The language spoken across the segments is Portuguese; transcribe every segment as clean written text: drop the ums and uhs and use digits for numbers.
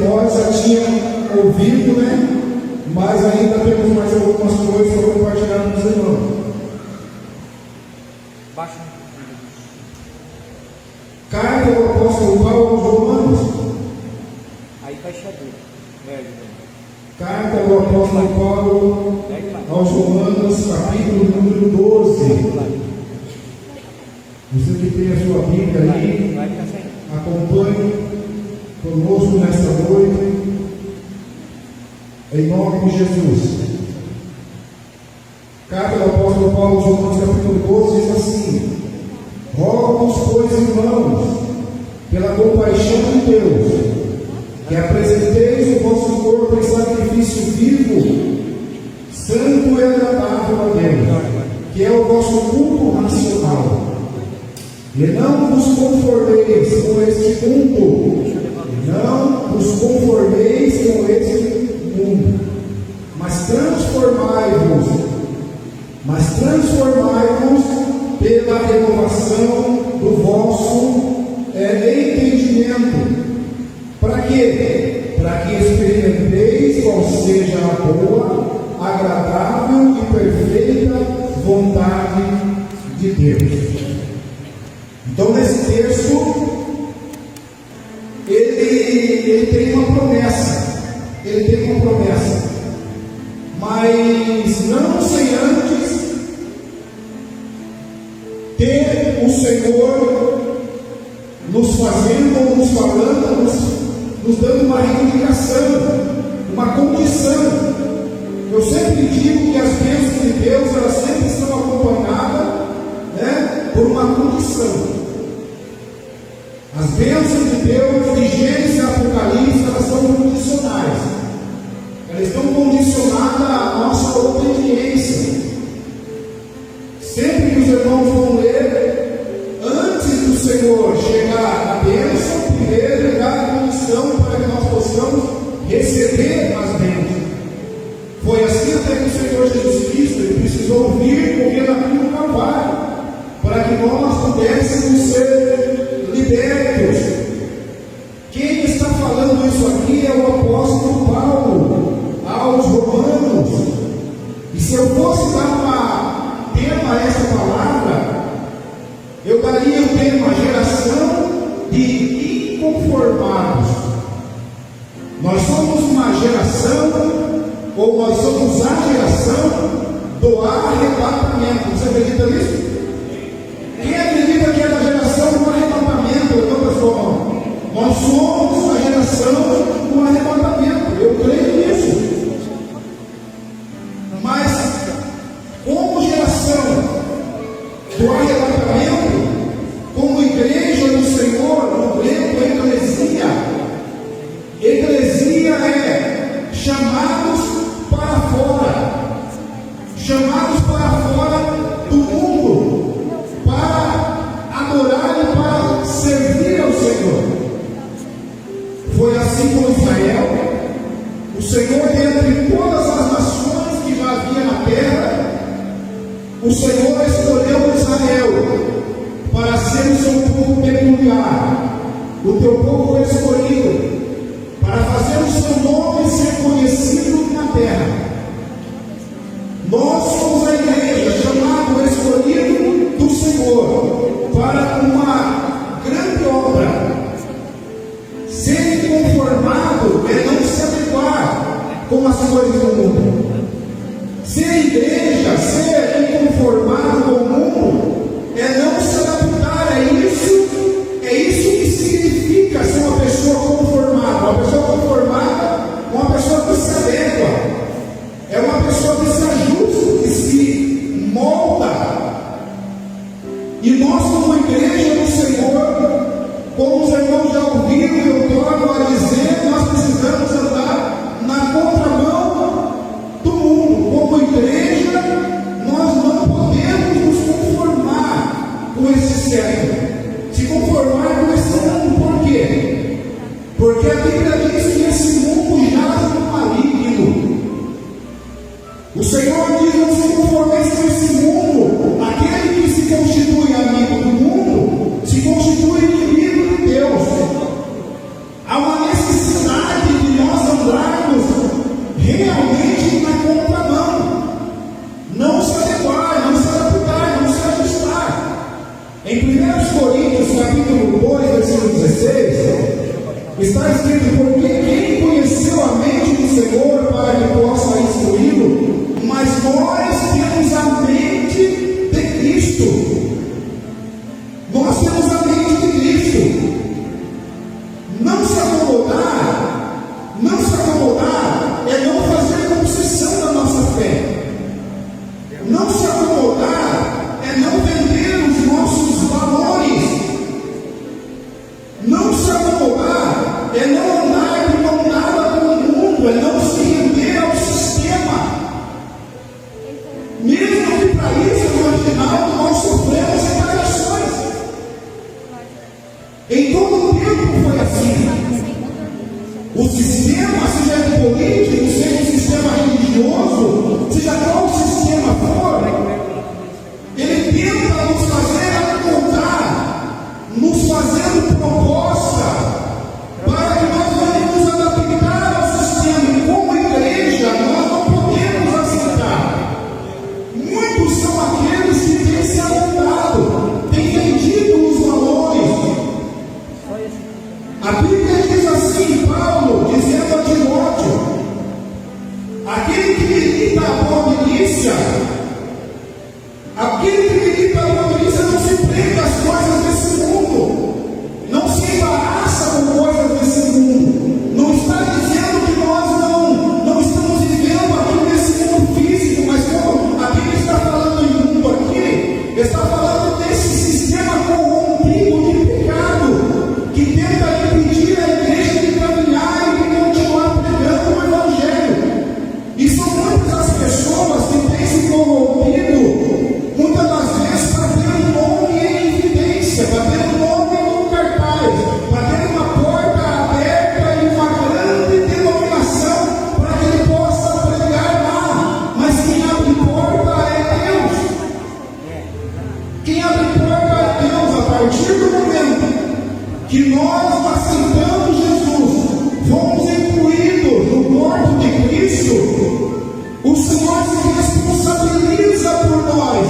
Nós já tínhamos ouvido, né? Mas ainda temos mais algumas coisas para compartilhar com os irmãos. Carta do apóstolo Paulo aos Romanos. Aí vai chadir. Carta do apóstolo Paulo aos Romanos, capítulo número 12. Você que tem a sua Bíblia aí, acompanhe conosco nesta noite, em nome de Jesus. Carta do apóstolo Paulo aos Romanos, capítulo 12, diz assim: rogo-vos, pois, irmãos, pela compaixão de Deus, que apresenteis o vosso corpo em sacrifício vivo, santo e agradável a Deus, que é o vosso culto racional. E não vos conformeis com este mundo, não vos conformeis com este mundo, mas transformai-vos pela renovação do vosso entendimento. Para quê? Para que experimenteis qual seja a boa, agradável e perfeita vontade de Deus. Então, nesse texto, ele tem uma promessa. Mas não sem antes ter o Senhor nos fazendo, ou nos falando, nos dando uma reivindicação, uma condição. Eu sempre digo que as bênçãos de Deus, elas sempre estão acompanhadas, né, por uma condição. As bênçãos de Deus, de Gênesis e Apocalipse, elas são condicionais. Elas estão condicionadas à nossa obediência. Sempre que os irmãos vão ler, antes do Senhor chegar a bênção, primeiro ele dá a condição para que nós possamos receber as bênçãos. Foi assim até que o Senhor Jesus Cristo ele precisou vir morrer na cruz do Calvário, para que nós pudéssemos ser libertos. Quem está falando isso aqui é o apóstolo Paulo aos Romanos. E se eu fosse dar um tema a essa palavra, eu daria o tema geração de inconformados. Nós somos uma geração, ou nós somos a geração do arrebatamento. Você acredita nisso? Quem acredita que é da geração do arrebatamento? Então, pessoal, nós somos a geração do arrebatamento. Eu creio nisso. Mas, como geração do arrebatamento, como igreja do Senhor, no grego eclesia é chamados para fora do mundo, para adorar e para servir ao Senhor. Foi assim com Israel. O Senhor, dentre todas as nações que já havia na terra, o Senhor escolheu Israel para ser o seu povo peculiar, o teu povo escolhido, para fazer o seu nome ser conhecido na terra. Nós somos a igreja, chamado escolhido do Senhor, para uma grande obra. Ser inconformado é não se adequar com as coisas do mundo. Ser igreja, ser inconformado com o mundo, é não se adaptar. É isso que significa ser uma pessoa conformada. Uma pessoa conformada, uma pessoa que se adequa. É uma pessoa que se ajusta, que se molda. E nós, como igreja do Senhor, como os irmãos já ouviram, eu torno a dizer, nós precisamos andar na contramão do mundo. Como igreja porque quem conheceu a mente do Senhor para que possa instruí-lo? Mas nós temos a mente de Cristo. Nós temos a mente de Cristo. Não se acomodar é não fazer concessão da nossa fé. Não se acomodar é não vender os nossos valores. Não se acomodar é não andar de mão dada com o mundo, é não se render ao sistema. Mesmo que para isso, no original, nós sofremos retaliações. Em todo o tempo foi assim. O sistema, seja político, seja um sistema religioso, seja qual sistema for, ele tenta nos fazer acordar, nos fazendo proposta para que nós venhamos adaptar ao sistema. E como igreja, nós não podemos aceitar. Muitos são aqueles que têm se acomodado, têm vendido os valores. A Bíblia diz assim, Paulo, dizendo a Timóteo: aquele que milita a boa milícia, não se prende às coisas desse mundo, não se embaraça com coisas desse mundo. Não está dizendo que nós não estamos vivendo aqui nesse mundo físico, mas como a Bíblia está falando em mundo aqui, está falando desse sistema corrompido de pecado, que tenta impedir a igreja de caminhar e de continuar pregando o Evangelho. E são muitas as pessoas que têm se corrompido, muitas das vezes para ter um nome em evidência, para ter um nome no cartaz, para ter uma porta aberta e uma grande denominação para que ele possa pregar lá. Mas quem abre porta é Deus. Quem abre porta é Deus. A partir do momento que nós aceitamos Jesus, fomos incluídos no corpo de Cristo, o Senhor se responsabiliza por nós.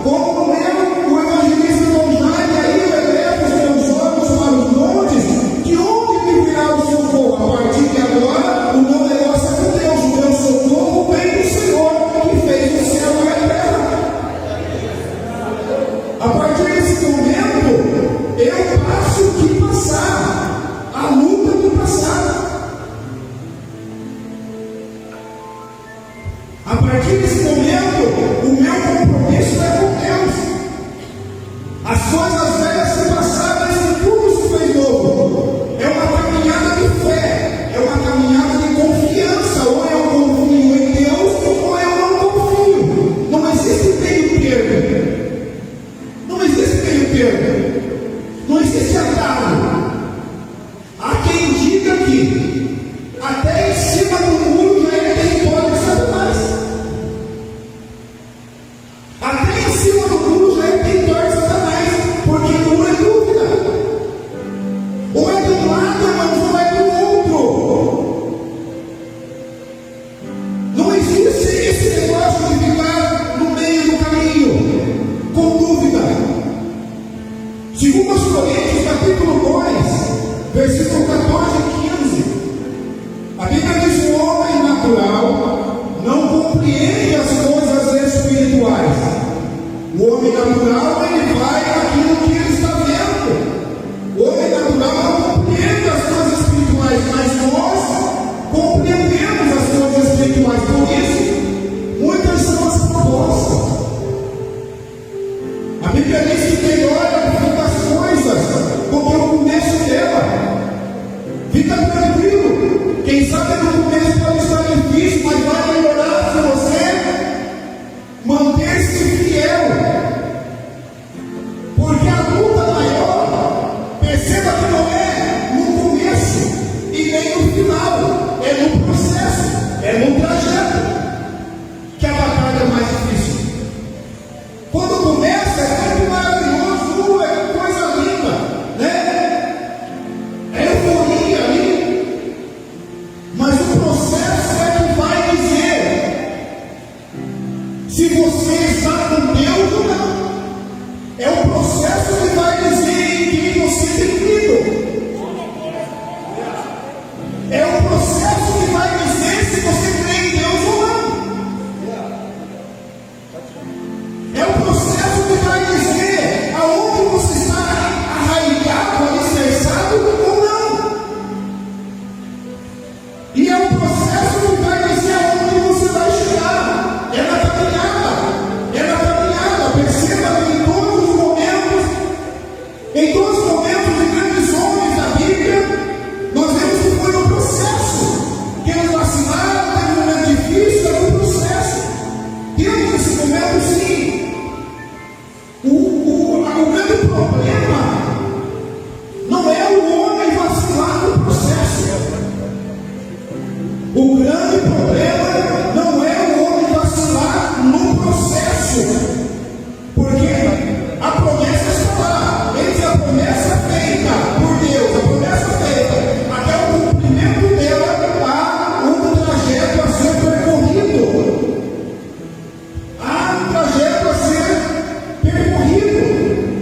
Como o evangelista Dom Jaime, aí eu elevo os meus olhos para os montes, de onde me virá o socorro? A partir de agora, o meu negócio é com Deus, o meu socorro vem do Senhor, que fez o céu e a terra. A partir desse momento, eu passo o que passar, a luta do passado. A partir desse momento, o meu compromisso é com Deus. As coisas velhas se passaram, mas tudo se fez novo. É uma caminhada de fé, é uma caminhada de confiança. Ou eu confio em Deus, ou eu não confio. Não existe meio termo. Não existe meio termo. Não existe atalho. Há quem diga que até em cima do muro já é território de Satanás. Até em cima do muro já é território de Satanás, porque o muro é do vai dizer aonde você vai chegar. É na caminhada. É na caminhada. Perceba que em todos os momentos de grandes homens da Bíblia, nós vemos que foi um processo. Que eles vacilaram, teve um momento difícil, era um processo. Temos esse momento, sim. O grande problema não é o homem vacilar no processo. O grande problema não é o homem vacilar no processo. Porque a promessa está lá. Entre a promessa feita por Deus, a promessa feita, até o cumprimento dela, há um trajeto a ser percorrido. Há um trajeto a ser percorrido.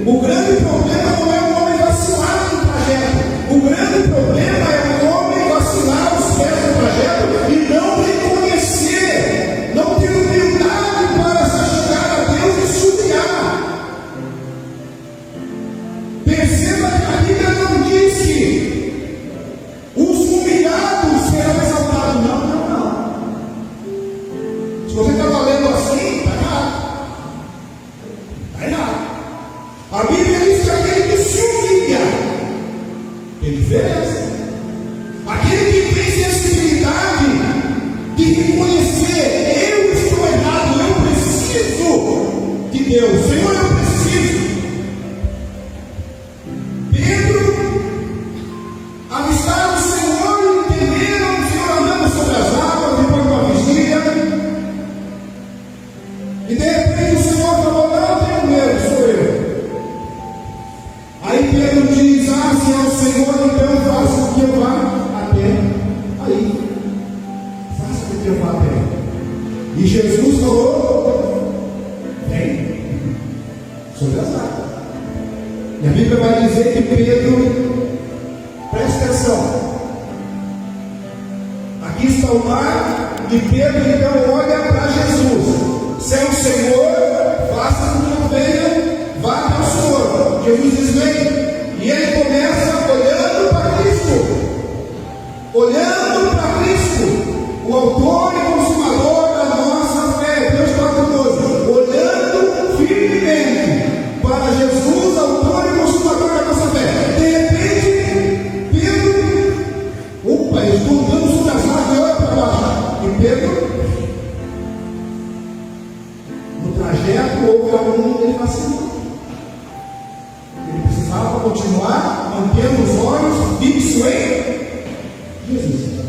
O grande problema não é o homem vacilar no trajeto. O grande problema é o homem vacilar os pés do trajeto e não reconhecer, não ter humildade para se chegar a Deus e subir. Perceba que a Bíblia não diz que os humilhados serão exaltados. Não, não, não. Se você está valendo assim, está errado. Está errado. A Bíblia diz que aquele que se humilha tem diferença. Aquele que tem sensibilidade de reconhecer: eu estou errado, eu preciso de Deus. Senhor, eu preciso. Pedro avistaram o Senhor e entenderam o Senhor andando sobre as águas depois de uma vigília. E de repente o Senhor falou: não tenho medo, sou eu. Aí Pedro diz: se é o Senhor, então faça com que eu vá até aí. Faça com que eu vá até aí. E Jesus falou: vem sobre as águas. E a Bíblia vai dizer que Pedro, presta atenção, aqui está o mar, e Pedro então olha para Jesus: se é o Senhor, faça com que eu venha, vá até o Senhor. Jesus diz: vem. E ele começa olhando para Cristo, o autor e consumador da nossa fé. Hebreus 4:12. Olhando firmemente para Jesus, autor e consumador da nossa fé. De repente, Pedro, ele está andando sobre as águas e olha para baixo. E Pedro, no trajeto, houve algum que ele vacilou. Ele precisava continuar mantendo os olhos fixos em Jesus.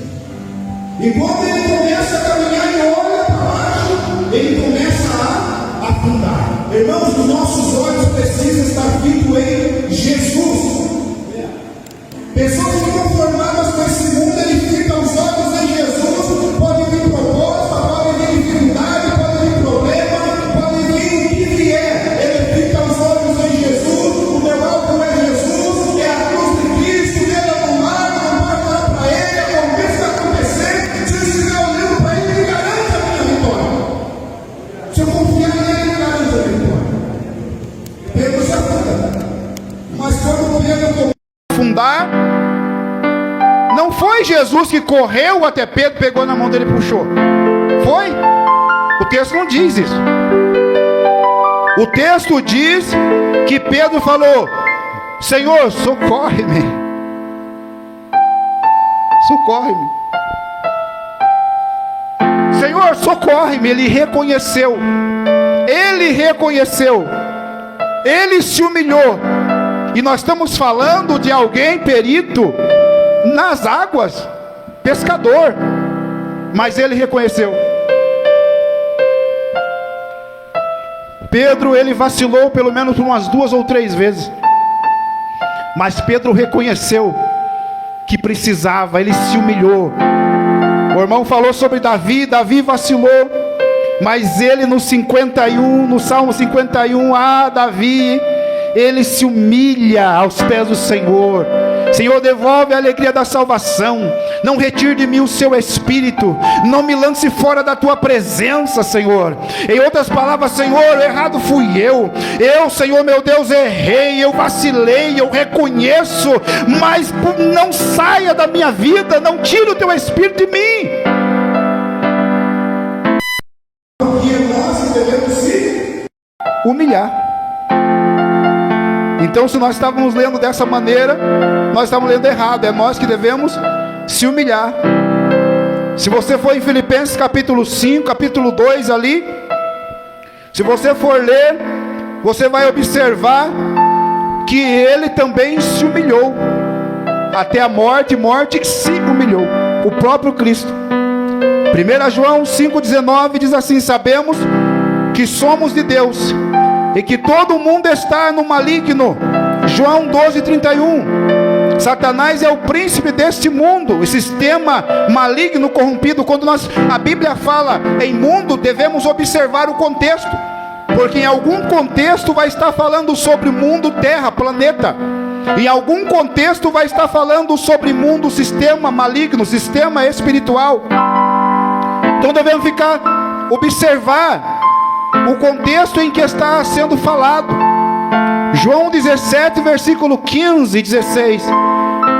E quando ele começa a caminhar e olha para baixo, ele começa a afundar. Irmãos, os nossos olhos precisam estar fitos em Jesus. Pessoas que estão formadas com esse mundo, ele fica os olhos em Jesus. Pode vir proposta, pode vir dificuldade, pode vir problema, pode vir o que vier. Ele fica os olhos em Jesus. O meu alvo é Jesus, é a cruz de Cristo, dele no mar, não pode olhar para ele, aconteça o que está acontecendo. Se eu estiver olhando para ele, ele garante a minha vitória. Se eu confiar nele, ele garante a minha vitória. Pedro se afunda. Mas quando Pedro começa a afundar, não foi Jesus que correu até Pedro, pegou na mão dele e puxou. Foi? O texto não diz isso. O texto diz que Pedro falou: Senhor, socorre-me. Socorre-me. Senhor, socorre-me. Ele reconheceu. Ele se humilhou. E nós estamos falando de alguém perito nas águas, pescador, mas ele reconheceu. Pedro, ele vacilou pelo menos umas 2 ou 3 vezes, mas Pedro reconheceu que precisava, ele se humilhou. O irmão falou sobre Davi vacilou, mas ele no Salmo 51, Davi, ele se humilha aos pés do Senhor. Senhor, devolve a alegria da salvação. Não retire de mim o seu espírito. Não me lance fora da tua presença, Senhor. Em outras palavras, Senhor, errado fui eu. Eu, Senhor meu Deus, errei, eu vacilei, eu reconheço. Mas não saia da minha vida, não tire o teu espírito de mim. humilhar. Então, se nós estávamos lendo dessa maneira, nós estamos lendo errado. É nós que devemos se humilhar. Se você for em Filipenses capítulo 5, capítulo 2 ali, se você for ler, você vai observar que ele também se humilhou até a morte, morte que se humilhou, o próprio Cristo. 1 João 5,19 diz assim: sabemos que somos de Deus e que todo mundo está no maligno. João 12,31. Satanás é o príncipe deste mundo, o sistema maligno, corrompido. Quando a Bíblia fala em mundo, devemos observar o contexto, porque em algum contexto vai estar falando sobre mundo, terra, planeta. Em algum contexto vai estar falando sobre mundo, sistema maligno, sistema espiritual. Então devemos observar o contexto em que está sendo falado. João 17, versículo 15 e 16.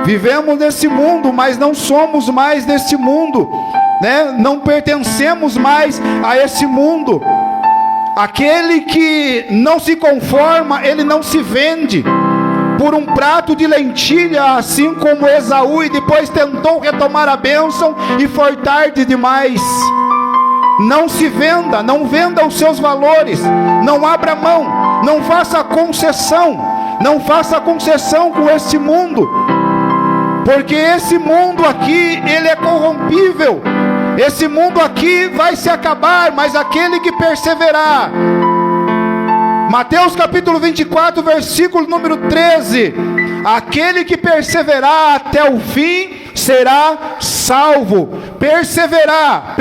Vivemos nesse mundo, mas não somos mais desse mundo, né? Não pertencemos mais a esse mundo. Aquele que não se conforma, ele não se vende por um prato de lentilha, assim como Esaú, e depois tentou retomar a bênção e foi tarde demais. Não se venda, não venda os seus valores, não abra mão, não faça concessão, não faça concessão com este mundo, porque esse mundo aqui, ele é corrompível, esse mundo aqui vai se acabar, mas aquele que perseverar. Mateus capítulo 24, versículo número 13: aquele que perseverar até o fim será salvo. Perseverar,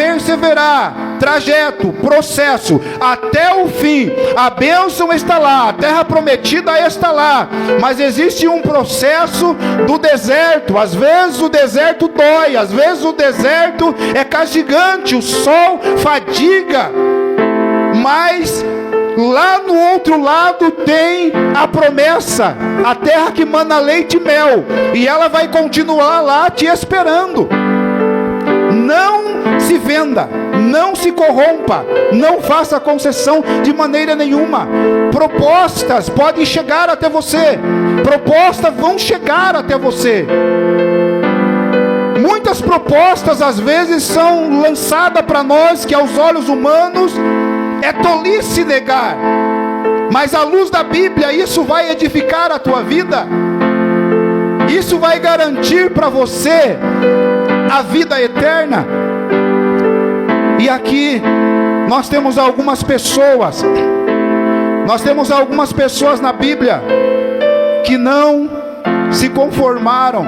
trajeto, processo, até o fim. A bênção está lá, a terra prometida está lá, mas existe um processo do deserto. Às vezes o deserto dói, às vezes o deserto é castigante, o sol fadiga, mas lá no outro lado tem a promessa, a terra que mana leite e mel, e ela vai continuar lá te esperando. Não se venda, não se corrompa, não faça concessão de maneira nenhuma. Propostas podem chegar até você, propostas vão chegar até você. Muitas propostas às vezes são lançadas para nós, que aos olhos humanos é tolice negar, mas à luz da Bíblia isso vai edificar a tua vida, isso vai garantir para você a vida eterna. E aqui nós temos algumas pessoas na Bíblia que não se conformaram.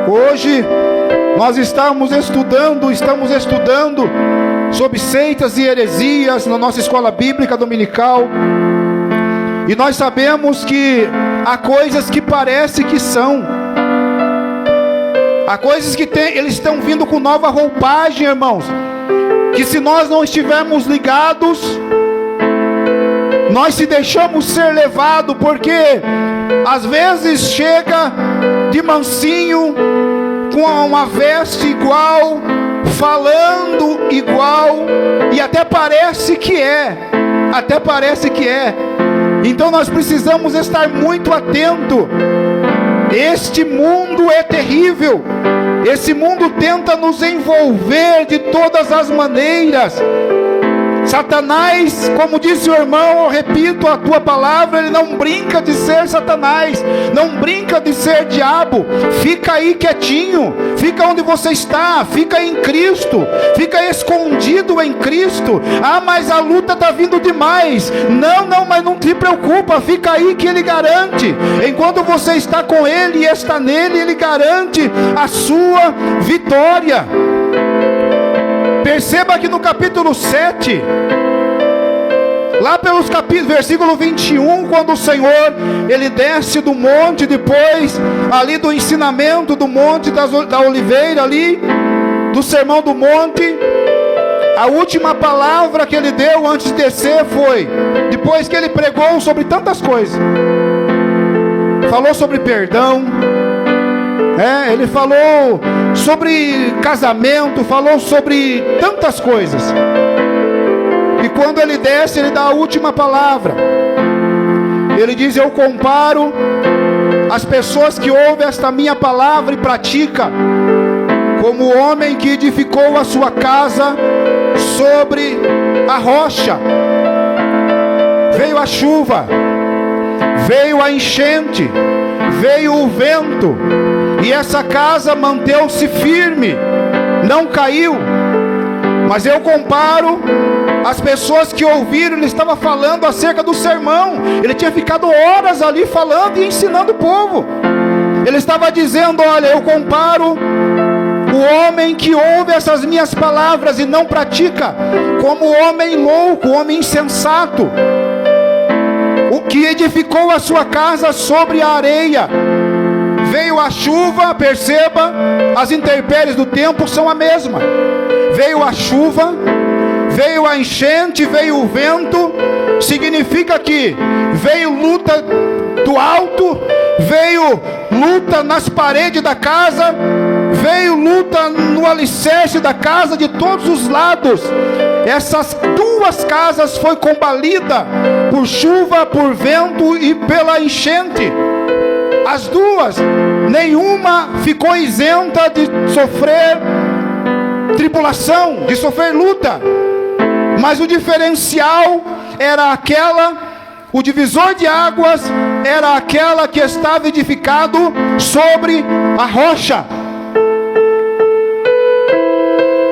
Hoje nós estamos estudando sobre seitas e heresias na nossa escola bíblica dominical, e nós sabemos que há coisas que parece que são, há coisas que eles estão vindo com nova roupagem, irmãos, que se nós não estivermos ligados, nós se deixamos ser levados, porque às vezes chega de mansinho, com uma veste igual, falando igual, e até parece que é. Então nós precisamos estar muito atento. Este mundo é terrível. Esse mundo tenta nos envolver de todas as maneiras. Satanás, como disse o irmão, eu repito a tua palavra, ele não brinca de ser Satanás, não brinca de ser diabo. Fica aí quietinho, fica onde você está, fica em Cristo, fica escondido em Cristo. Ah, mas a luta está vindo demais. Não, mas não te preocupa, fica aí que ele garante. Enquanto você está com ele e está nele, ele garante a sua vitória. Perceba que no capítulo 7, lá pelos versículo 21, quando o Senhor, ele desce do monte, depois ali do ensinamento do monte da oliveira ali, do sermão do monte, a última palavra que ele deu antes de descer foi, depois que ele pregou sobre tantas coisas, falou sobre perdão, ele falou sobre casamento, falou sobre tantas coisas. E quando ele desce, ele dá a última palavra. Ele diz: eu comparo as pessoas que ouvem esta minha palavra e praticam, como o homem que edificou a sua casa sobre a rocha. Veio a chuva, veio a enchente, veio o vento, e essa casa manteve-se firme, não caiu. Mas eu comparo as pessoas que ouviram. Ele estava falando acerca do sermão, ele tinha ficado horas ali falando e ensinando o povo. Ele estava dizendo: olha, eu comparo o homem que ouve essas minhas palavras e não pratica, como o homem louco, o homem insensato, o que edificou a sua casa sobre a areia. Veio a chuva, perceba, as intempéries do tempo são a mesma. Veio a chuva, veio a enchente, veio o vento. Significa que veio luta do alto, veio luta nas paredes da casa, veio luta no alicerce da casa, de todos os lados. Essas duas casas foi combalida por chuva, por vento e pela enchente. As duas, nenhuma ficou isenta de sofrer tribulação, de sofrer luta. Mas o diferencial era aquela, o divisor de águas era aquela que estava edificado sobre a rocha.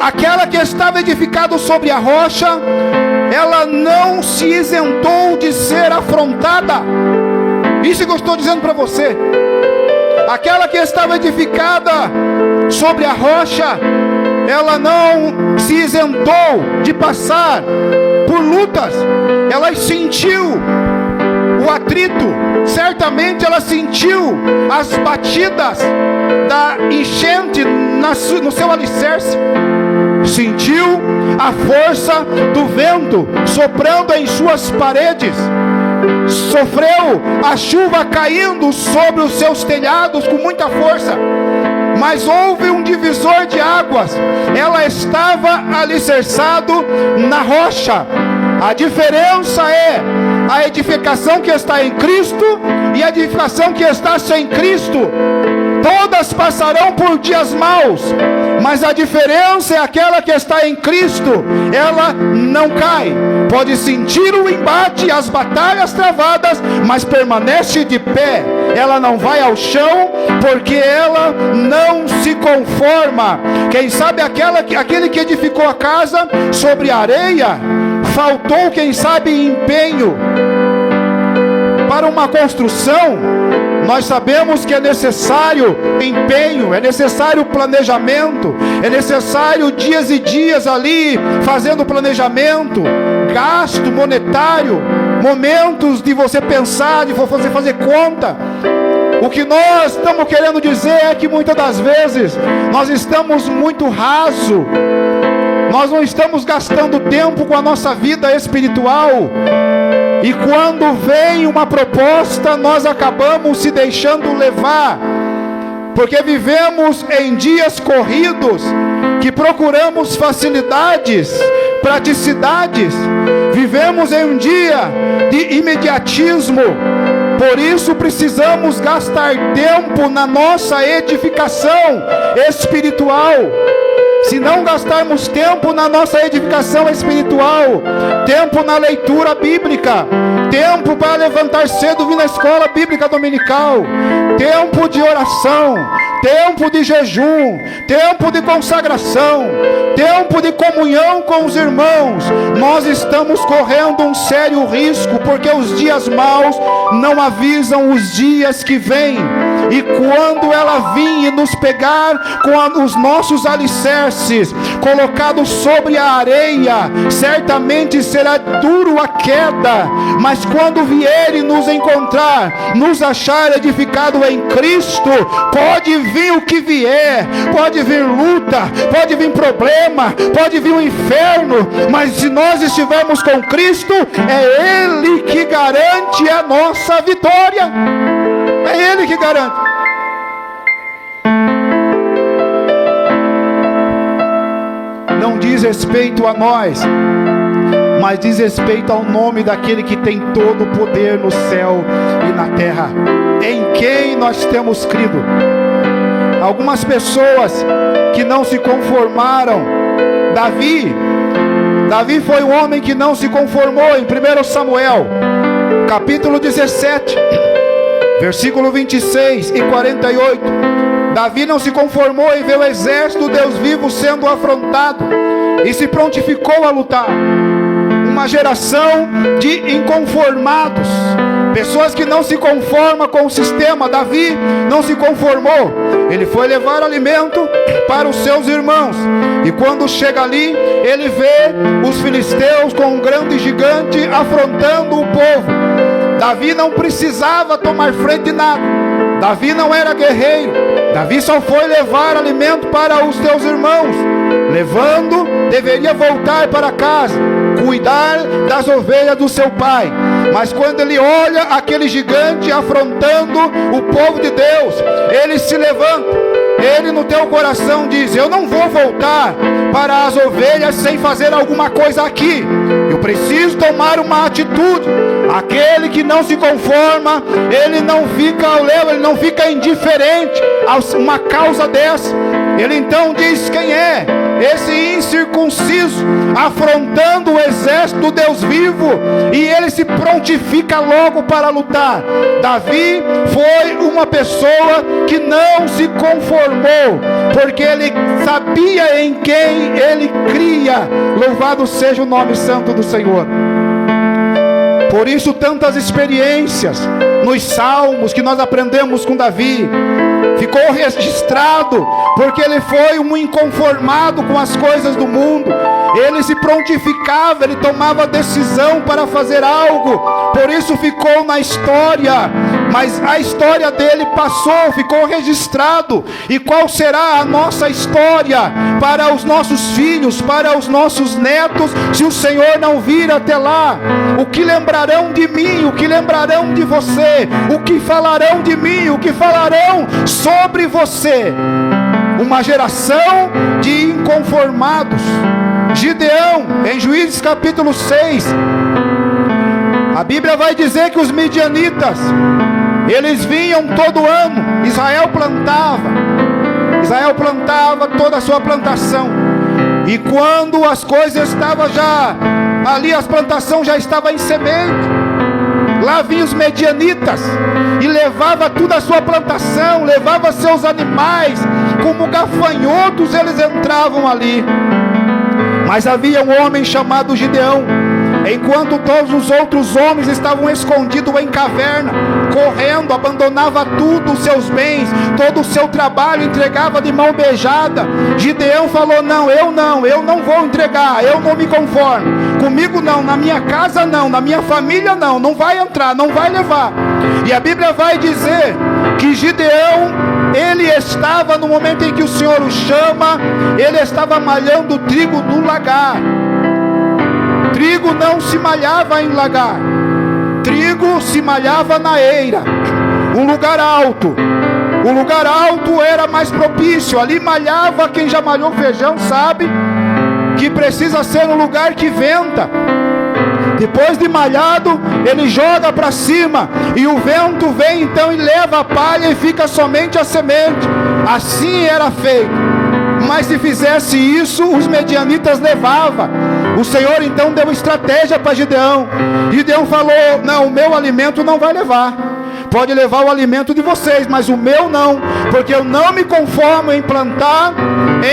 Aquela que estava edificado sobre a rocha, ela não se isentou de ser afrontada. Isso que eu estou dizendo para você. Aquela que estava edificada sobre a rocha, ela não se isentou de passar por lutas. Ela sentiu o atrito, certamente ela sentiu as batidas da enchente no seu alicerce, sentiu a força do vento soprando em suas paredes, sofreu a chuva caindo sobre os seus telhados com muita força. Mas houve um divisor de águas, ela estava alicerçado na rocha. A diferença é a edificação que está em Cristo e a edificação que está sem Cristo. Todas passarão por dias maus, mas a diferença é aquela que está em Cristo. Ela não cai, pode sentir o embate, as batalhas travadas, mas permanece de pé. Ela não vai ao chão, porque ela não se conforma. Quem sabe aquele que edificou a casa sobre a areia, faltou, quem sabe, empenho. Para uma construção, nós sabemos que é necessário empenho, é necessário planejamento, é necessário dias e dias ali fazendo planejamento, gasto monetário, momentos de você pensar, de você fazer conta. O que nós estamos querendo dizer é que muitas das vezes nós estamos muito raso, nós não estamos gastando tempo com a nossa vida espiritual. E quando vem uma proposta, nós acabamos se deixando levar, porque vivemos em dias corridos, que procuramos facilidades, praticidades, vivemos em um dia de imediatismo. Por isso precisamos gastar tempo na nossa edificação espiritual. Se não gastarmos tempo na nossa edificação espiritual, tempo na leitura bíblica, tempo para levantar cedo, vir na escola bíblica dominical, tempo de oração, tempo de jejum, tempo de consagração, tempo de comunhão com os irmãos, nós estamos correndo um sério risco, porque os dias maus não avisam os dias que vêm. E quando ela vir e nos pegar com os nossos alicerces colocados sobre a areia, certamente será duro a queda. Mas quando vier e nos encontrar, nos achar edificado em Cristo, pode vir o que vier, pode vir luta, pode vir problema, pode vir o inferno, mas se nós estivermos com Cristo, é Ele que garante a nossa vitória. É Ele que garante. respeito a nós, mas diz respeito ao nome daquele que tem todo o poder no céu e na terra, em quem nós temos crido. Algumas pessoas que não se conformaram. Davi foi um homem que não se conformou. Em 1 Samuel, capítulo 17, versículo 26 e 48, Davi não se conformou em ver o exército do Deus vivo sendo afrontado e se prontificou a lutar. Uma geração de inconformados, pessoas que não se conformam com o sistema. Davi não se conformou. Ele foi levar alimento para os seus irmãos, e quando chega ali, ele vê os filisteus com um grande gigante afrontando o povo. Davi não precisava tomar frente de nada. Davi não era guerreiro. Davi só foi levar alimento para os seus irmãos. Levando, deveria voltar para casa, cuidar das ovelhas do seu pai. Mas quando ele olha aquele gigante afrontando o povo de Deus, ele se levanta. Ele no teu coração diz: eu não vou voltar para as ovelhas sem fazer alguma coisa aqui. Eu preciso tomar uma atitude. Aquele que não se conforma, ele não fica ao léu, ele não fica indiferente a uma causa dessa. Ele então diz: quem é esse incircunciso afrontando o exército do Deus vivo? E ele se prontifica logo para lutar. Davi foi uma pessoa que não se conformou, porque ele sabia em quem ele cria. Louvado seja o nome santo do Senhor. Por isso tantas experiências nos salmos que nós aprendemos com Davi. Ficou registrado, porque ele foi um inconformado com as coisas do mundo. Ele se prontificava, ele tomava decisão para fazer algo. Por isso ficou na história. Mas a história dele passou, ficou registrado. E qual será a nossa história para os nossos filhos, para os nossos netos, se o Senhor não vir até lá? O que lembrarão de mim? O que lembrarão de você? O que falarão de mim? O que falarão sobre você? Uma geração de inconformados. Gideão, em Juízes capítulo 6, a Bíblia vai dizer que os midianitas, eles vinham todo ano. Israel plantava toda a sua plantação, e quando as coisas estavam já ali, as plantações já estavam em semente, lá vinham os medianitas e levava toda a sua plantação, levava seus animais, como gafanhotos eles entravam ali. Mas havia um homem chamado Gideão. Enquanto todos os outros homens estavam escondidos em caverna, correndo, abandonava tudo, os seus bens, todo o seu trabalho, entregava de mão beijada, Gideão falou: eu não vou entregar, eu não me conformo, comigo não, na minha casa não, na minha família não vai entrar, não vai levar. E a Bíblia vai dizer que Gideão, ele estava no momento em que o Senhor o chama, ele estava malhando trigo no lagar. Trigo não se malhava em lagar, trigo se malhava na eira, um lugar alto. O lugar alto era mais propício, ali malhava. Quem já malhou feijão sabe que precisa ser um lugar que venta. Depois de malhado, ele joga para cima, e o vento vem então e leva a palha, e fica somente a semente. Assim era feito. Mas se fizesse isso, os medianitas levavam. O Senhor então deu estratégia para Gideão. Gideão falou: não, o meu alimento não vai levar. Pode levar o alimento de vocês, mas o meu não, porque eu não me conformo em plantar,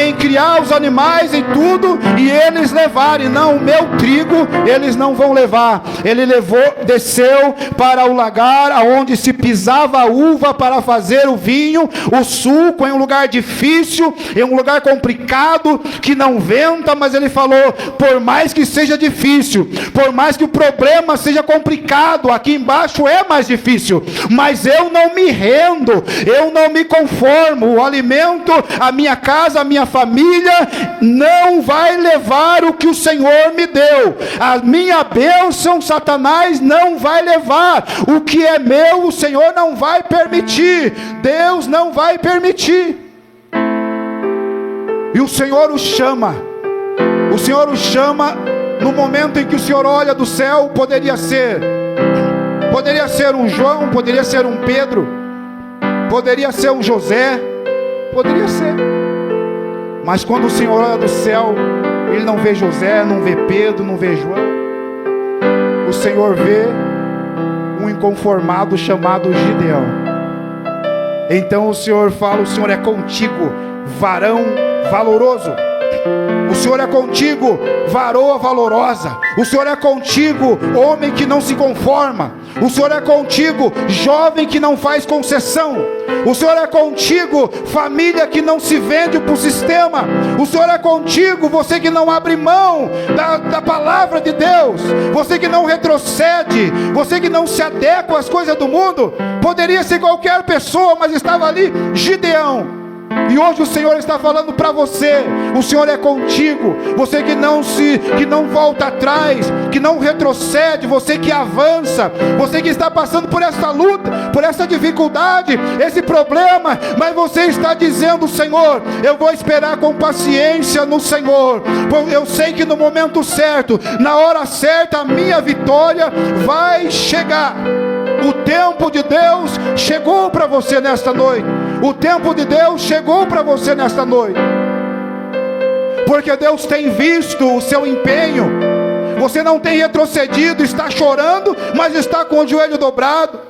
em criar os animais e tudo, e eles levarem. Não, o meu trigo eles não vão levar. Ele desceu para o lagar, aonde se pisava a uva para fazer o vinho, o suco, em um lugar difícil, em um lugar complicado, que não venta. Mas ele falou: por mais que seja difícil, por mais que o problema seja complicado, aqui embaixo é mais difícil, mas eu não me rendo, eu não me conformo. O alimento, a minha casa, a minha família não vai levar o que o Senhor me deu. A minha bênção Satanás não vai levar. O que é meu, o Senhor não vai permitir. Deus não vai permitir. E o Senhor o chama. O O Senhor o chama no momento em que o Senhor olha do céu. Poderia ser um João, poderia ser um Pedro, poderia ser um José, poderia ser. Mas quando o Senhor olha do céu, Ele não vê José, não vê Pedro, não vê João. O Senhor vê um inconformado chamado Gideão. Então o Senhor fala: o Senhor é contigo, varão valoroso. O Senhor é contigo, varoa valorosa. O Senhor é contigo, homem que não se conforma. O Senhor é contigo, jovem que não faz concessão. O Senhor é contigo, família que não se vende para o sistema. O Senhor é contigo, você que não abre mão da palavra de Deus. Você que não retrocede, você que não se adequa às coisas do mundo. Poderia ser qualquer pessoa, mas estava ali Gideão. E hoje o Senhor está falando para você: o Senhor é contigo. Você que não volta atrás, que não retrocede, você que avança, você que está passando por essa luta, por essa dificuldade, esse problema, mas você está dizendo: Senhor, eu vou esperar com paciência no Senhor. Eu sei que no momento certo, na hora certa, a minha vitória vai chegar. O tempo de Deus chegou para você nesta noite. O tempo de Deus chegou para você nesta noite. Porque Deus tem visto o seu empenho. Você não tem retrocedido, está chorando, mas está com o joelho dobrado.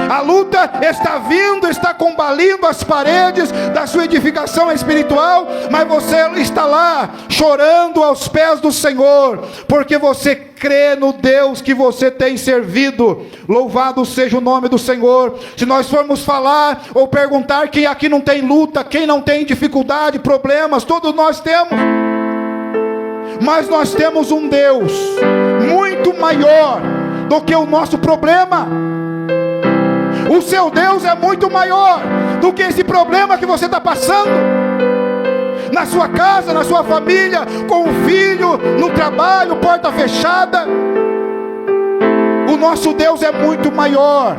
A luta está vindo, está combalindo as paredes da sua edificação espiritual, mas você está lá chorando aos pés do Senhor, porque você crê no Deus que você tem servido. Louvado seja o nome do Senhor. Se nós formos falar ou perguntar quem aqui não tem luta, quem não tem dificuldade, problemas, todos nós temos. Mas nós temos um Deus muito maior do que o nosso problema. O seu Deus é muito maior do que esse problema que você está passando. Na sua casa, na sua família, com o filho, no trabalho, porta fechada. O nosso Deus é muito maior.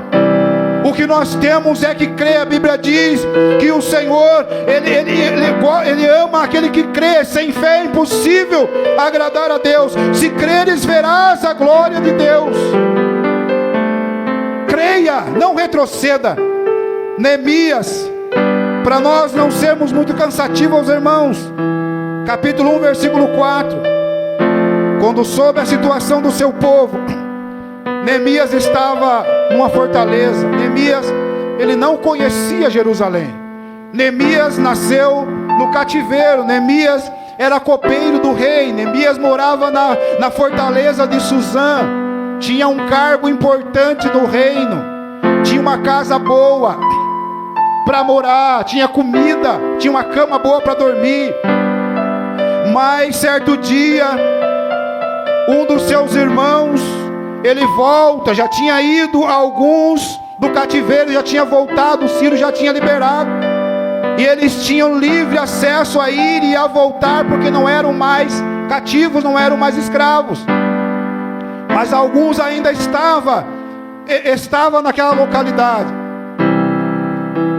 O que nós temos é que crer. A Bíblia diz que o Senhor, Ele ama aquele que crê. Sem fé é impossível agradar a Deus. Se creres, verás a glória de Deus. Creia, não retroceda. Neemias, para nós não sermos muito cansativos, irmãos, capítulo 1, versículo 4. Quando soube a situação do seu povo, Neemias estava numa fortaleza. Neemias, ele não conhecia Jerusalém. Neemias nasceu no cativeiro. Neemias era copeiro do rei. Neemias morava na fortaleza de Suzã. Tinha um cargo importante no reino, tinha uma casa boa para morar, tinha comida, tinha uma cama boa para dormir. Mas certo dia, um dos seus irmãos, ele volta, já tinha ido alguns do cativeiro, já tinha voltado, o Ciro já tinha liberado, e eles tinham livre acesso a ir e a voltar, porque não eram mais cativos, não eram mais escravos. Mas alguns ainda estavam naquela localidade.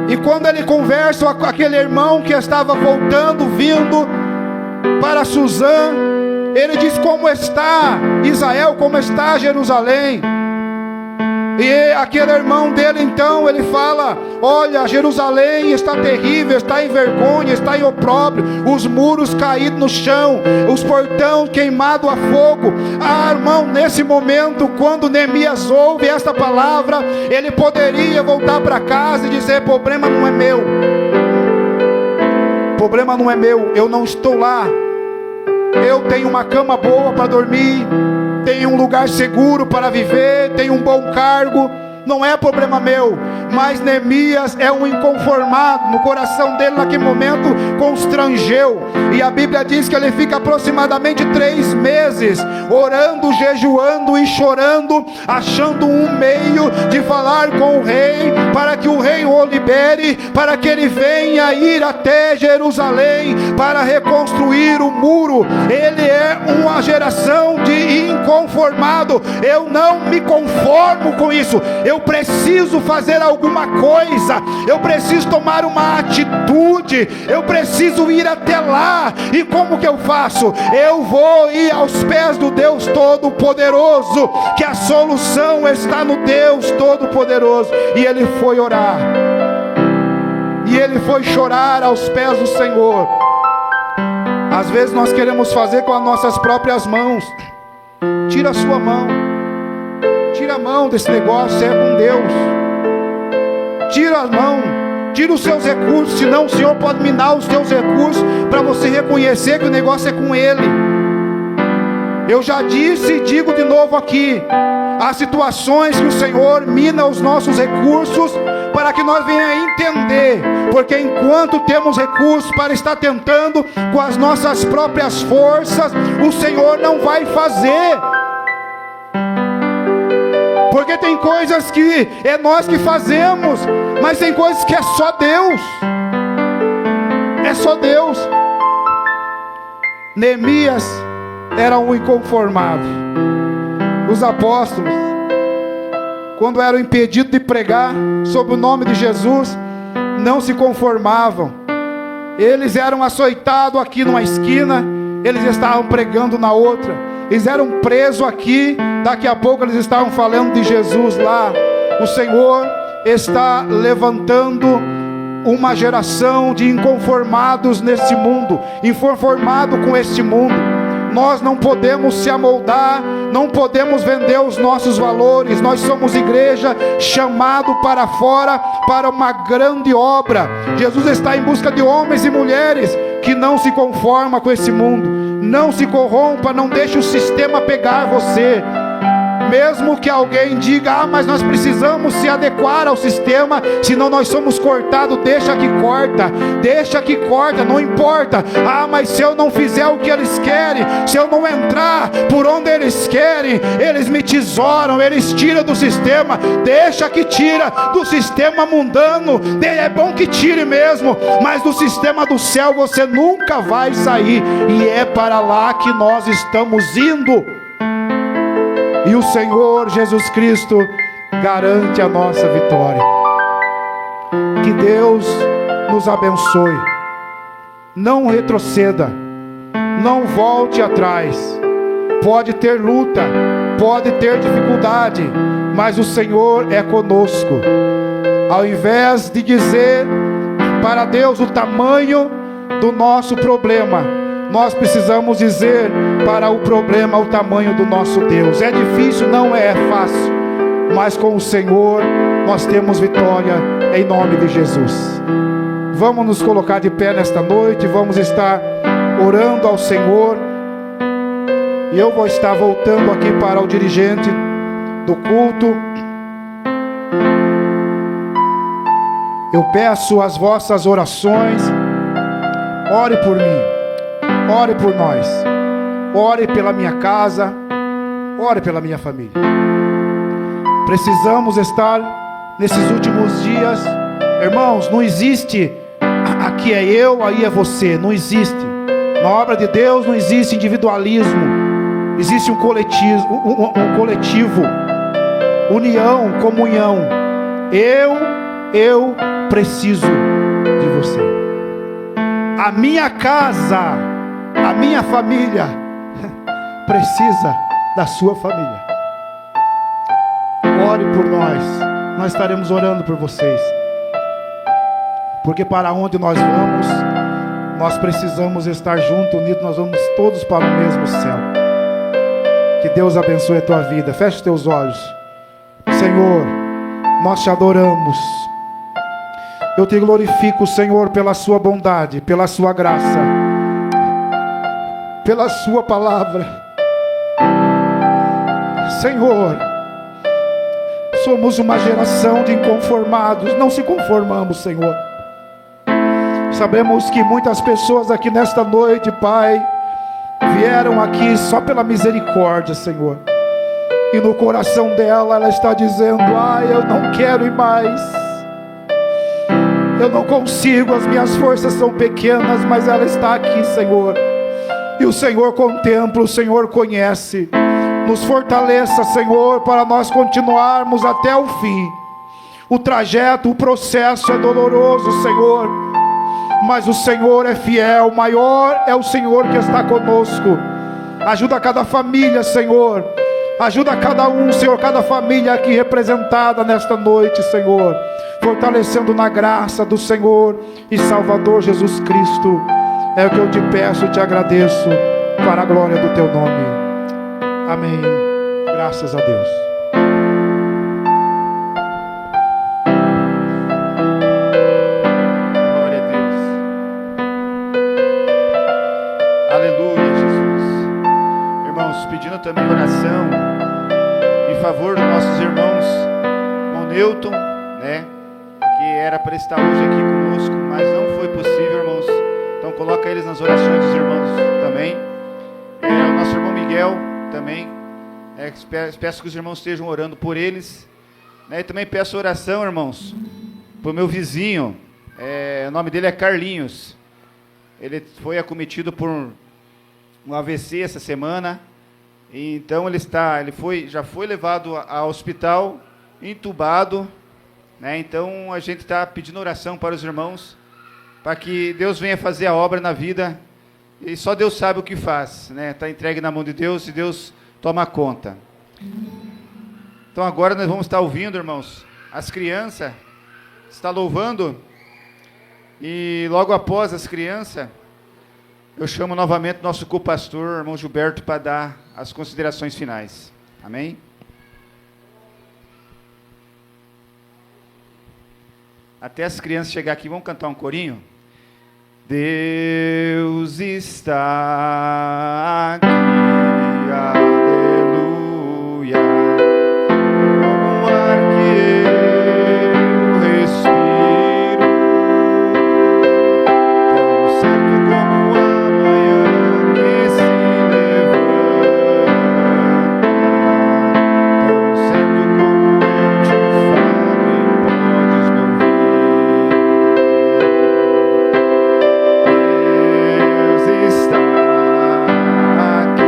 E quando ele conversa com aquele irmão que estava voltando, vindo para Suzã, ele diz: como está Israel, como está Jerusalém? E aquele irmão dele, então, ele fala: olha, Jerusalém está terrível, está em vergonha, está em opróbrio, os muros caídos no chão, os portões queimados a fogo. Ah, irmão, nesse momento, quando Neemias ouve esta palavra, ele poderia voltar para casa e dizer: problema não é meu, problema não é meu, eu não estou lá, eu tenho uma cama boa para dormir, tenho um lugar seguro para viver, tenho um bom cargo, não é problema meu. Mas Neemias é um inconformado, no coração dele naquele momento constrangeu, e a Bíblia diz que ele fica aproximadamente 3 meses orando, jejuando e chorando, achando um meio de falar com o rei, para que o rei Senhor libere, para que ele venha ir até Jerusalém para reconstruir o muro. Ele é uma geração de inconformado. Eu não me conformo com isso. Eu preciso fazer alguma coisa. Eu preciso tomar uma atitude. Eu preciso ir até lá. E como que eu faço? Eu vou ir aos pés do Deus Todo-Poderoso, que a solução está no Deus Todo-Poderoso. E ele foi orar, e ele foi chorar aos pés do Senhor. Às vezes nós queremos fazer com as nossas próprias mãos. Tira a sua mão, tira a mão desse negócio, é com Deus. Tira a mão, tira os seus recursos, senão o Senhor pode minar os seus recursos, para você reconhecer que o negócio é com Ele. Eu já disse e digo de novo aqui: há situações que o Senhor mina os nossos recursos, para que nós venhamos a entender, porque enquanto temos recursos para estar tentando com as nossas próprias forças, o Senhor não vai fazer. Porque tem coisas que é nós que fazemos, mas tem coisas que é só Deus. É só Deus. Neemias era um inconformado. Os apóstolos, quando eram impedidos de pregar sob o nome de Jesus, não se conformavam. Eles eram açoitados aqui numa esquina, eles estavam pregando na outra. Eles eram presos aqui, daqui a pouco eles estavam falando de Jesus lá. O Senhor está levantando uma geração de inconformados nesse mundo, inconformado com este mundo. Nós não podemos se amoldar, não podemos vender os nossos valores. Nós somos igreja chamado para fora para uma grande obra. Jesus está em busca de homens e mulheres que não se conformam com esse mundo. Não se corrompa, não deixe o sistema pegar você. Mesmo que alguém diga: mas nós precisamos se adequar ao sistema, senão nós somos cortados. Deixa que corta, não importa. Mas se eu não fizer o que eles querem, se eu não entrar por onde eles querem, eles me tesouram, eles tiram do sistema. Deixa que tira do sistema mundano, é bom que tire mesmo, mas do sistema do céu você nunca vai sair, e é para lá que nós estamos indo. E o Senhor Jesus Cristo garante a nossa vitória. Que Deus nos abençoe. Não retroceda, não volte atrás. Pode ter luta, pode ter dificuldade, mas o Senhor é conosco. Ao invés de dizer para Deus o tamanho do nosso problema, nós precisamos dizer para o problema o tamanho do nosso Deus. É difícil, não é fácil, mas com o Senhor nós temos vitória, em nome de Jesus. Vamos nos colocar de pé nesta noite, vamos estar orando ao Senhor. E eu vou estar voltando aqui para o dirigente do culto. Eu peço as vossas orações. Ore por mim. Ore por nós, ore pela minha casa, ore pela minha família. Precisamos estar nesses últimos dias, irmãos. Não existe aqui é eu, aí é você. Não existe. Na obra de Deus não existe individualismo. Existe um coletivo, união, comunhão. Eu preciso de você. A minha casa, a minha família precisa da sua família. Ore por nós. Nós estaremos orando por vocês. Porque para onde nós vamos, nós precisamos estar juntos, unidos. Nós vamos todos para o mesmo céu. Que Deus abençoe a tua vida. Feche os teus olhos. Senhor, nós te adoramos. Eu te glorifico, Senhor, pela sua bondade, pela sua graça, pela sua palavra. Senhor, somos uma geração de inconformados. Não se conformamos, Senhor. Sabemos que muitas pessoas aqui nesta noite, Pai, vieram aqui só pela misericórdia, Senhor. E no coração dela, ela está dizendo: eu não quero ir mais. Eu não consigo, as minhas forças são pequenas, mas ela está aqui, Senhor. E o Senhor contempla, o Senhor conhece. Nos fortaleça, Senhor, para nós continuarmos até o fim. O trajeto, o processo é doloroso, Senhor, mas o Senhor é fiel. Maior é o Senhor que está conosco. Ajuda cada família, Senhor. Ajuda cada um, Senhor, cada família aqui representada nesta noite, Senhor, fortalecendo na graça do Senhor e Salvador Jesus Cristo. É o que eu te peço e te agradeço, para a glória do teu nome. Amém. Graças a Deus. Glória a Deus. Aleluia, Jesus. Irmãos, pedindo também oração em favor dos nossos irmãos Moneuton, né? Que era para estar hoje aqui conosco, mas não foi possível, irmãos. Então coloca eles nas orações dos irmãos também. O nosso irmão Miguel também. Peço que os irmãos estejam orando por eles. E também peço oração, irmãos, para o meu vizinho. O nome dele é Carlinhos. Ele foi acometido por um AVC essa semana. E então já foi levado ao hospital, entubado. Então a gente está pedindo oração para os irmãos, para que Deus venha fazer a obra na vida, e só Deus sabe o que faz, está entregue na mão de Deus, e Deus toma conta. Então agora nós vamos estar ouvindo, irmãos, as crianças, está louvando, e logo após as crianças, eu chamo novamente nosso co-pastor, irmão Gilberto, para dar as considerações finais. Amém? Até as crianças chegarem aqui, vamos cantar um corinho? Deus está aqui, aleluia, como o ar que eu respiro, tão certo como a manhã que se levanta, tão certo como eu te falo e podes me ouvir. Deus está aqui.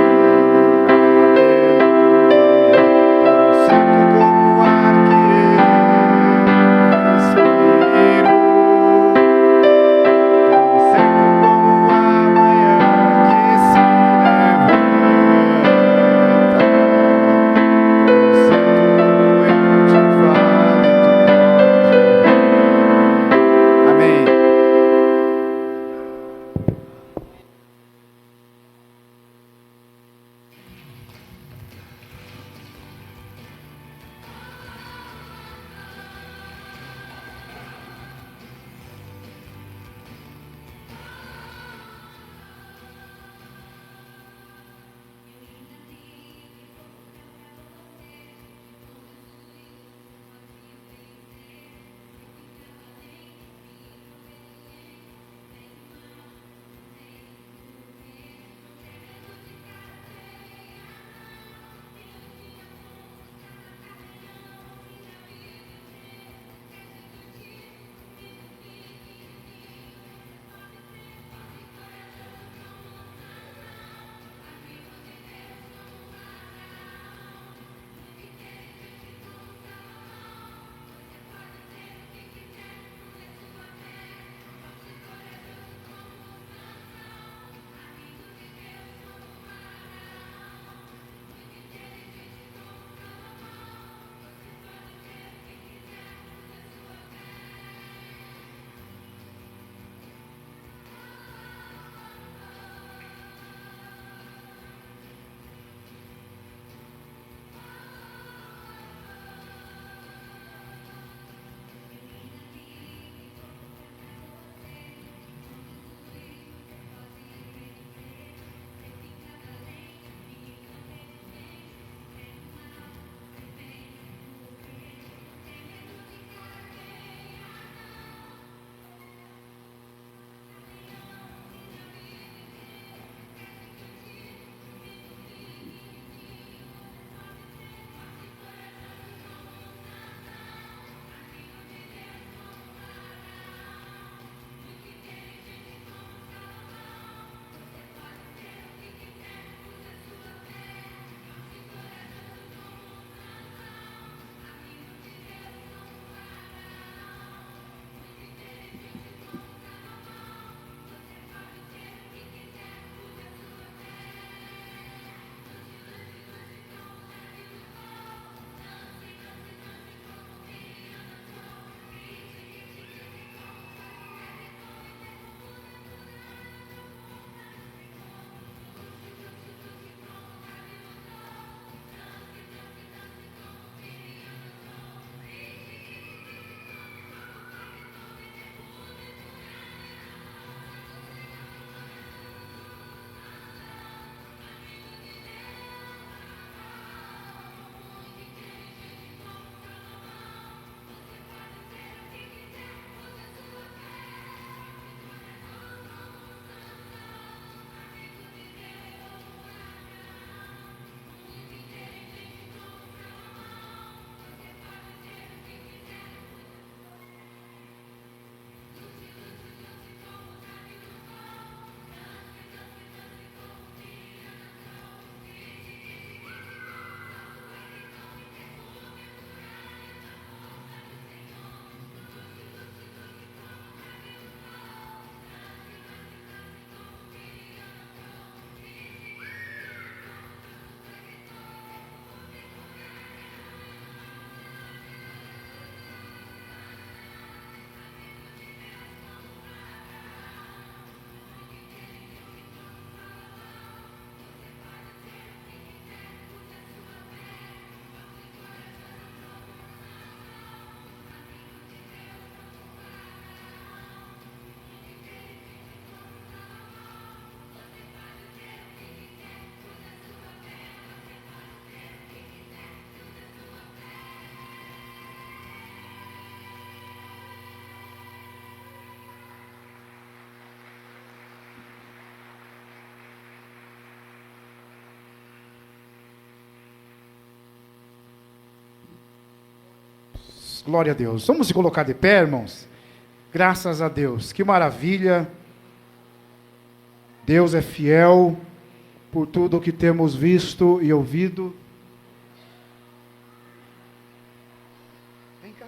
Deus, glória a Deus. Vamos se colocar de pé, irmãos? Graças a Deus, que maravilha. Deus é fiel por tudo o que temos visto e ouvido. Vem cá.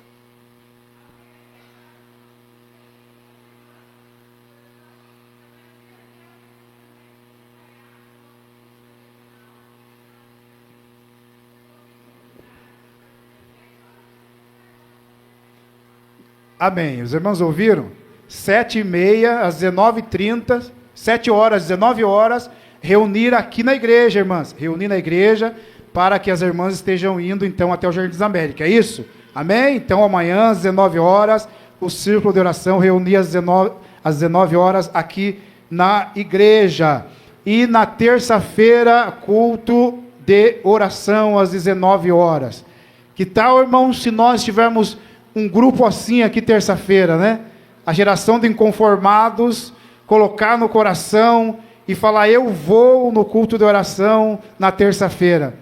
Amém. Os irmãos ouviram? 7h30 às 19h30, 7 horas, 19 horas, reunir aqui na igreja, irmãs. Reunir na igreja para que as irmãs estejam indo então até o Jardim das Américas. É isso? Amém? Então amanhã às 19 horas, o círculo de oração reunir às 19 horas aqui na igreja. E na terça-feira, culto de oração às 19 horas. Que tal, irmãos, se nós tivermos um grupo assim aqui terça-feira, né? A geração de inconformados, colocar no coração e falar, eu vou no culto de oração na terça-feira.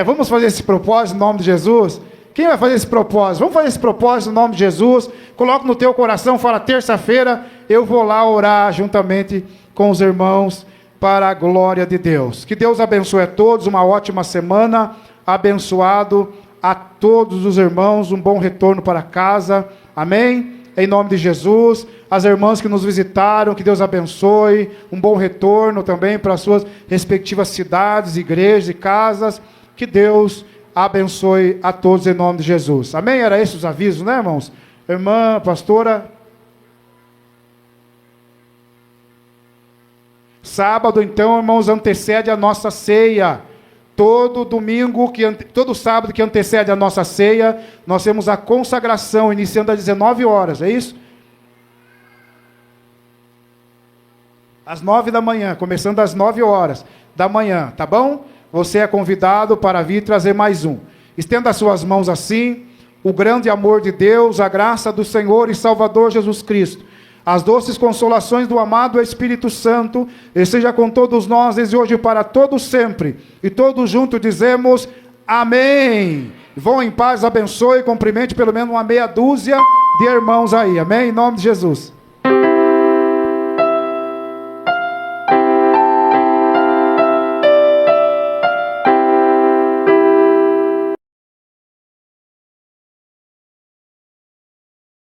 Vamos fazer esse propósito em nome de Jesus? Quem vai fazer esse propósito? Vamos fazer esse propósito em nome de Jesus. Coloca no teu coração, fala, terça-feira eu vou lá orar juntamente com os irmãos para a glória de Deus. Que Deus abençoe a todos, uma ótima semana, abençoado a todos os irmãos, um bom retorno para casa, amém? Em nome de Jesus, as irmãs que nos visitaram, que Deus abençoe, um bom retorno também para as suas respectivas cidades, igrejas e casas, que Deus abençoe a todos em nome de Jesus, amém? Era esses os avisos, né, irmãos? Irmã, pastora. Sábado, então, irmãos, antecede a nossa ceia. Todo domingo, todo sábado que antecede a nossa ceia, nós temos a consagração, iniciando às 19 horas, é isso? Às 9 da manhã, começando às 9 horas da manhã, tá bom? Você é convidado para vir trazer mais um. Estenda as suas mãos assim, o grande amor de Deus, a graça do Senhor e Salvador Jesus Cristo, as doces consolações do amado Espírito Santo, esteja com todos nós, desde hoje para todos sempre. E todos juntos dizemos, amém. Vão em paz, abençoe, cumprimente pelo menos uma meia dúzia de irmãos aí, amém? Em nome de Jesus.